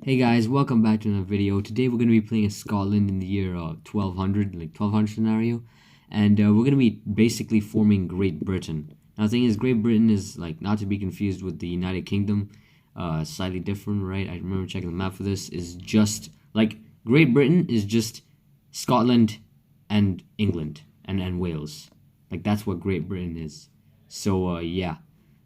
Hey guys, welcome back to another video. Today we're going to be playing as Scotland in the year 1200, like 1200 scenario. And we're going to be basically forming Great Britain. Now the thing is, Great Britain is like not to be confused with the United Kingdom. Slightly different, right? I remember checking the map for this. Is just like Great Britain is just Scotland and England and Wales. Like that's what Great Britain is. So yeah,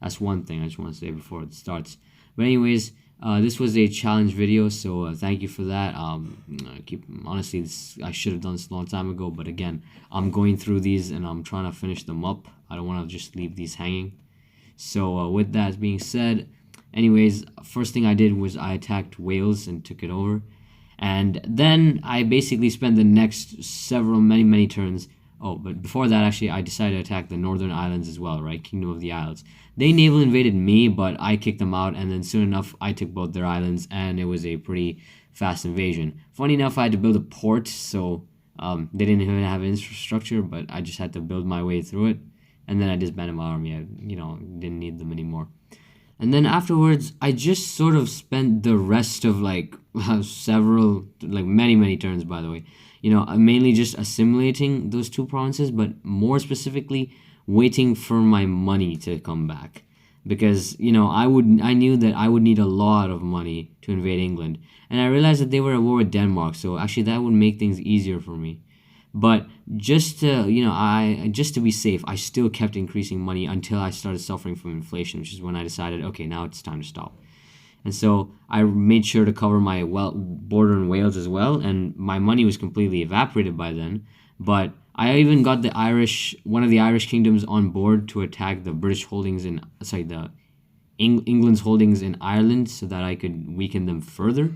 that's one thing I just want to say before it starts. But anyways, this was a challenge video, so thank you for that. Honestly, I should have done this a long time ago, but again, I'm going through these and I'm trying to finish them up. I don't want to just leave these hanging. So with that being said, anyways, first thing I did was I attacked Wales and took it over. And then I basically spent the next many turns. Oh, but before that, actually, I decided to attack the Northern Islands as well, right? Kingdom of the Isles. They naval invaded me, but I kicked them out, and then soon enough, I took both their islands, and it was a pretty fast invasion. Funny enough, I had to build a port, so they didn't even have infrastructure, but I just had to build my way through it. And then I disbanded my army. I, didn't need them anymore. And then afterwards, I just sort of spent the rest of like many turns, by the way. Mainly just assimilating those two provinces, but more specifically, waiting for my money to come back. Because, I knew that I would need a lot of money to invade England. And I realized that they were at war with Denmark, so actually that would make things easier for me. But just to be safe, I still kept increasing money until I started suffering from inflation, which is when I decided, okay, now it's time to stop. And so I made sure to cover my border in Wales as well, and my money was completely evaporated by then. But I even got one of the Irish kingdoms on board to attack the British holdings England's holdings in Ireland, so that I could weaken them further.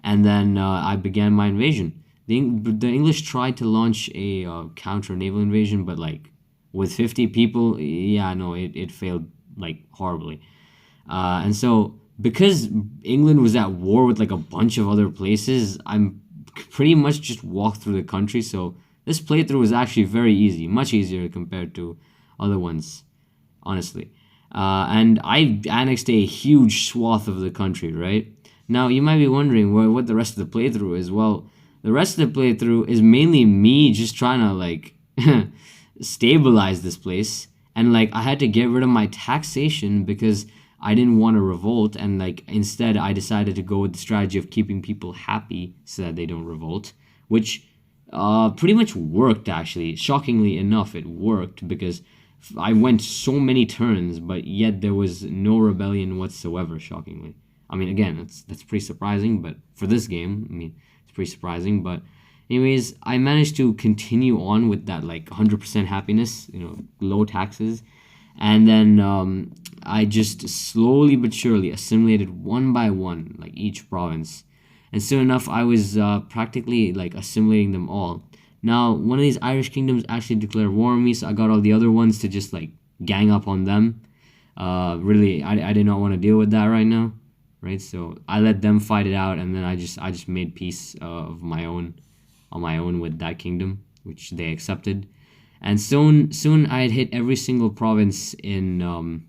And then I began my invasion. The English tried to launch a counter naval invasion, but like with 50 people, yeah, no, it failed like horribly. And so because England was at war with like a bunch of other places, I'm pretty much just walked through the country. So this playthrough was actually very easy, much easier compared to other ones, honestly. And I annexed a huge swath of the country, right? Now you might be wondering what the rest of the playthrough is. Well, the rest of the playthrough is mainly me just trying to like stabilize this place, and like I had to get rid of my taxation because I didn't want to revolt, and like instead I decided to go with the strategy of keeping people happy so that they don't revolt, which pretty much worked actually. Shockingly enough, it worked because I went so many turns, but yet there was no rebellion whatsoever. Shockingly, I mean, again, that's pretty surprising, but for this game, I mean, it's pretty surprising. But anyways, I managed to continue on with that like 100% happiness, low taxes, and then I just slowly but surely assimilated one by one, like each province. And soon enough, I was practically like assimilating them all. Now, one of these Irish kingdoms actually declared war on me, so I got all the other ones to just like gang up on them. Really, I did not want to deal with that right now, right? So I let them fight it out, and then I just made peace of my own on my own with that kingdom, which they accepted. And soon I had hit every single province in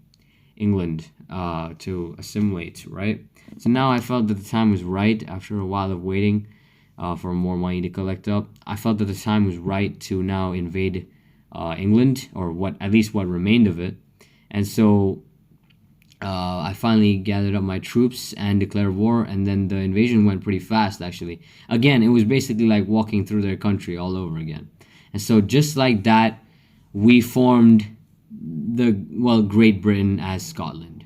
England to assimilate, right? So now I felt that the time was right after a while of waiting for more money to collect up. I felt that the time was right to now invade England, or at least what remained of it. And so I finally gathered up my troops and declared war, and then the invasion went pretty fast, actually. Again, it was basically like walking through their country all over again. And so just like that, we formed Great Britain as Scotland.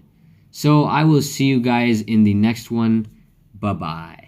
So I will see you guys in the next one. Bye-bye.